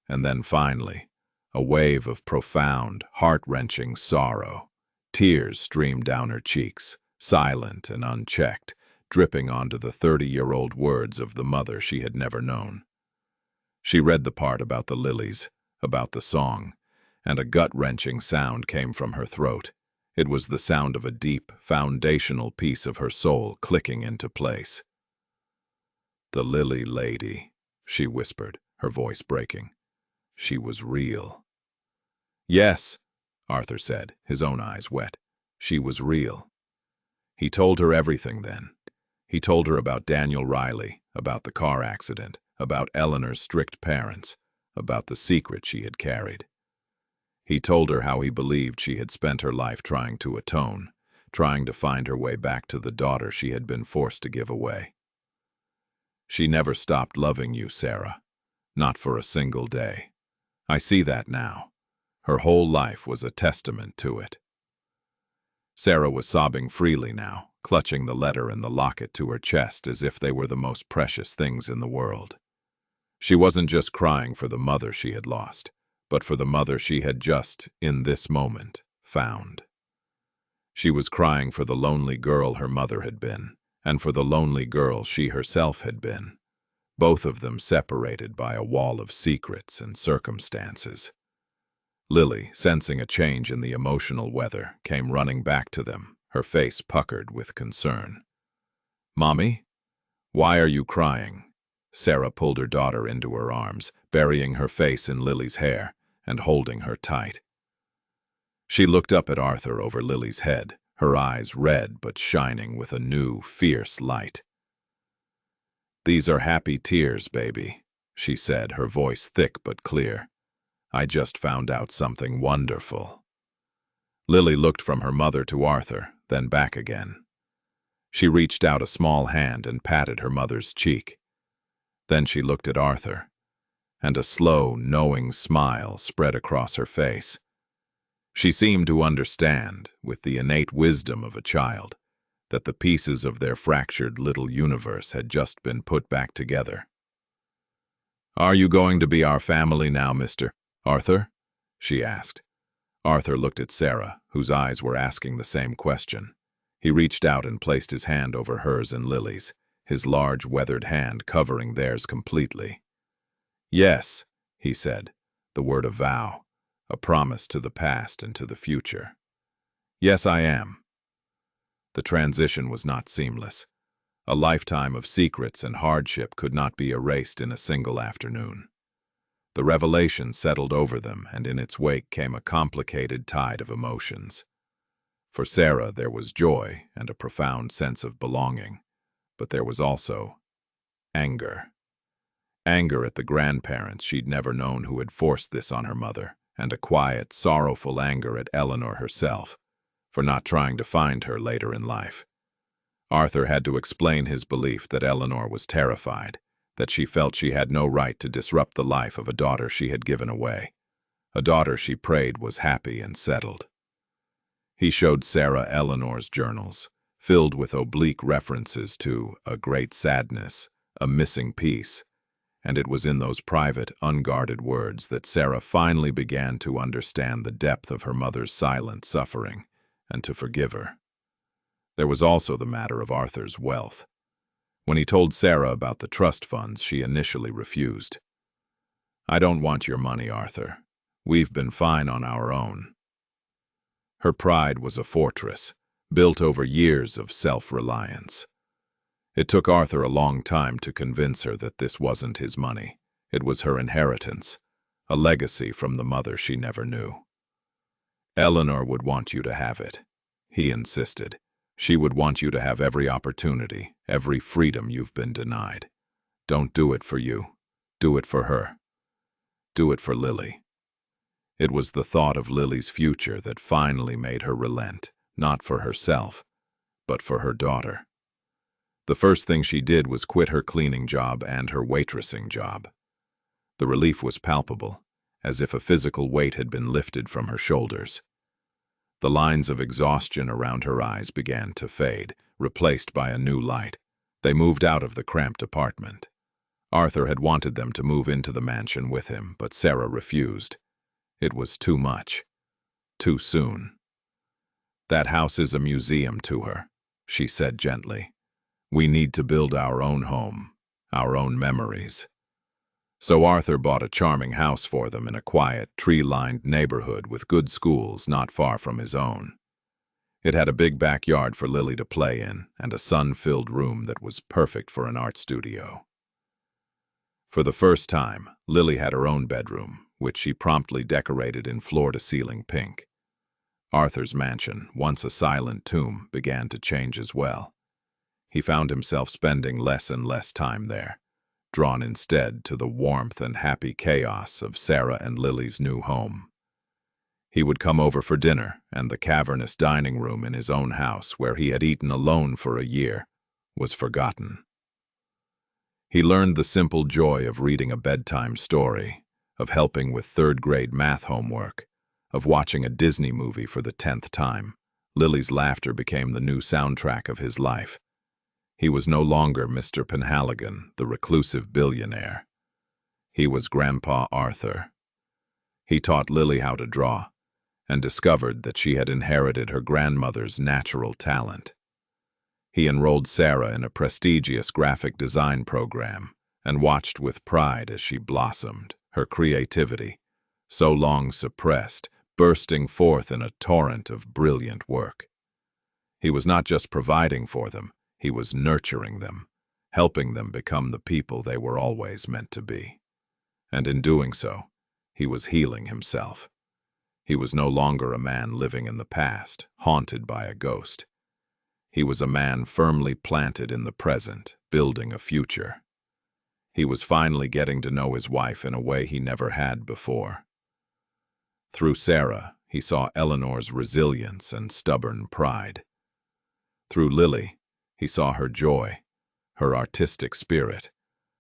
And then finally, a wave of profound, heart-wrenching sorrow. Tears streamed down her cheeks, silent and unchecked, dripping onto the 30-year-old words of the mother she had never known. She read the part about the lilies, about the song, and a gut-wrenching sound came from her throat. It was the sound of a deep, foundational piece of her soul clicking into place. "The lily lady," she whispered, her voice breaking. "She was real." "Yes," Arthur said, his own eyes wet. "She was real." He told her everything then. He told her about Daniel Riley, about the car accident, about Eleanor's strict parents, about the secret she had carried. He told her how he believed she had spent her life trying to atone, trying to find her way back to the daughter she had been forced to give away. "She never stopped loving you, Sarah. Not for a single day. I see that now. Her whole life was a testament to it." Sarah was sobbing freely now, clutching the letter and the locket to her chest as if they were the most precious things in the world. She wasn't just crying for the mother she had lost, but for the mother she had just, in this moment, found. She was crying for the lonely girl her mother had been, and for the lonely girl she herself had been, both of them separated by a wall of secrets and circumstances. Lily, sensing a change in the emotional weather, came running back to them, her face puckered with concern. "Mommy? Why are you crying?" Sarah pulled her daughter into her arms, burying her face in Lily's hair and holding her tight. She looked up at Arthur over Lily's head, her eyes red but shining with a new, fierce light. "These are happy tears, baby," she said, her voice thick but clear. "I just found out something wonderful." Lily looked from her mother to Arthur, then back again. She reached out a small hand and patted her mother's cheek. Then she looked at Arthur, and a slow, knowing smile spread across her face. She seemed to understand, with the innate wisdom of a child, that the pieces of their fractured little universe had just been put back together. "Are you going to be our family now, Mr. Arthur?" she asked. Arthur looked at Sarah, whose eyes were asking the same question. He reached out and placed his hand over hers and Lily's, his large, weathered hand covering theirs completely. "Yes," he said, the word a vow, a promise to the past and to the future. "Yes, I am." The transition was not seamless. A lifetime of secrets and hardship could not be erased in a single afternoon. The revelation settled over them, and in its wake came a complicated tide of emotions. For Sarah, there was joy and a profound sense of belonging, but there was also anger. Anger at the grandparents she'd never known who had forced this on her mother, and a quiet, sorrowful anger at Eleanor herself, for not trying to find her later in life. Arthur had to explain his belief that Eleanor was terrified, that she felt she had no right to disrupt the life of a daughter she had given away, a daughter she prayed was happy and settled. He showed Sarah Eleanor's journals, filled with oblique references to a great sadness, a missing piece, and it was in those private, unguarded words that Sarah finally began to understand the depth of her mother's silent suffering and to forgive her. There was also the matter of Arthur's wealth. When he told Sarah about the trust funds, she initially refused. "I don't want your money, Arthur. We've been fine on our own." Her pride was a fortress, built over years of self-reliance. It took Arthur a long time to convince her that this wasn't his money. It was her inheritance, a legacy from the mother she never knew. "Eleanor would want you to have it," he insisted. "She would want you to have every opportunity, every freedom you've been denied. Don't do it for you. Do it for her. Do it for Lily." It was the thought of Lily's future that finally made her relent, not for herself, but for her daughter. The first thing she did was quit her cleaning job and her waitressing job. The relief was palpable, as if a physical weight had been lifted from her shoulders. The lines of exhaustion around her eyes began to fade, replaced by a new light. They moved out of the cramped apartment. Arthur had wanted them to move into the mansion with him, but Sarah refused. It was too much. Too soon. "That house is a museum to her," she said gently. "We need to build our own home, our own memories." So Arthur bought a charming house for them in a quiet, tree-lined neighborhood with good schools not far from his own. It had a big backyard for Lily to play in and a sun-filled room that was perfect for an art studio. For the first time, Lily had her own bedroom, which she promptly decorated in floor-to-ceiling pink. Arthur's mansion, once a silent tomb, began to change as well. He found himself spending less and less time there, drawn instead to the warmth and happy chaos of Sarah and Lily's new home. He would come over for dinner, and the cavernous dining room in his own house, where he had eaten alone for a year, was forgotten. He learned the simple joy of reading a bedtime story, of helping with third-grade math homework, of watching a Disney movie for the 10th time. Lily's laughter became the new soundtrack of his life. He was no longer Mr. Penhaligon, the reclusive billionaire. He was Grandpa Arthur. He taught Lily how to draw, and discovered that she had inherited her grandmother's natural talent. He enrolled Sarah in a prestigious graphic design program and watched with pride as she blossomed, her creativity, so long suppressed, bursting forth in a torrent of brilliant work. He was not just providing for them, he was nurturing them, helping them become the people they were always meant to be. And in doing so, he was healing himself. He was no longer a man living in the past, haunted by a ghost. He was a man firmly planted in the present, building a future. He was finally getting to know his wife in a way he never had before. Through Sarah, he saw Eleanor's resilience and stubborn pride. Through Lily, he saw her joy, her artistic spirit,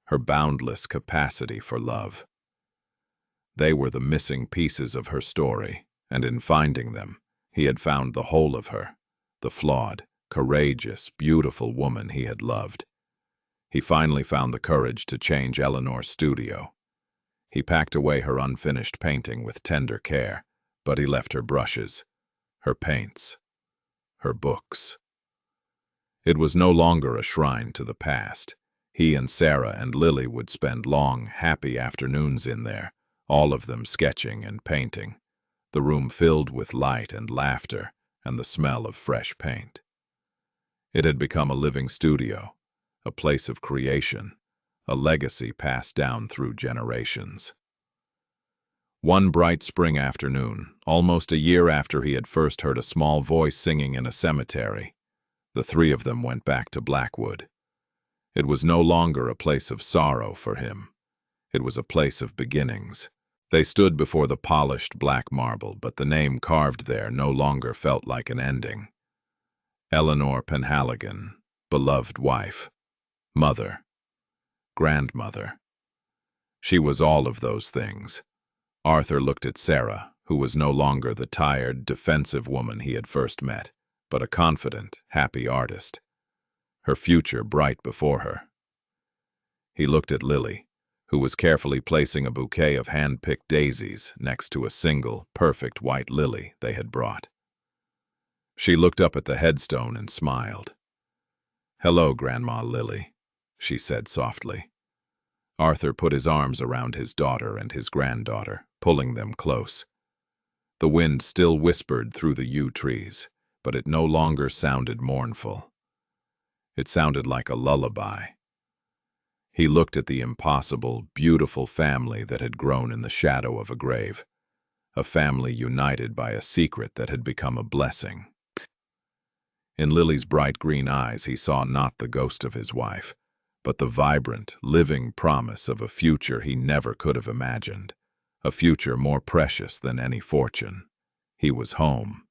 her boundless capacity for love. They were the missing pieces of her story, and in finding them, he had found the whole of her, the flawed, courageous, beautiful woman he had loved. He finally found the courage to change Eleanor's studio. He packed away her unfinished painting with tender care, but he left her brushes, her paints, her books. It was no longer a shrine to the past. He and Sarah and Lily would spend long, happy afternoons in there, all of them sketching and painting, the room filled with light and laughter and the smell of fresh paint. It had become a living studio, a place of creation, a legacy passed down through generations. One bright spring afternoon, almost a year after he had first heard a small voice singing in a cemetery, the three of them went back to Blackwood. It was no longer a place of sorrow for him. It was a place of beginnings. They stood before the polished black marble, but the name carved there no longer felt like an ending. Eleanor Penhaligon, beloved wife, mother, grandmother. She was all of those things. Arthur looked at Sarah, who was no longer the tired, defensive woman he had first met, but a confident, happy artist, her future bright before her. He looked at Lily, who was carefully placing a bouquet of hand-picked daisies next to a single, perfect white lily they had brought. She looked up at the headstone and smiled. "Hello, Grandma Lily," she said softly. Arthur put his arms around his daughter and his granddaughter, pulling them close. The wind still whispered through the yew trees, but it no longer sounded mournful. It sounded like a lullaby. He looked at the impossible, beautiful family that had grown in the shadow of a grave, a family united by a secret that had become a blessing. In Lily's bright green eyes he saw not the ghost of his wife, but the vibrant, living promise of a future he never could have imagined, a future more precious than any fortune. He was home.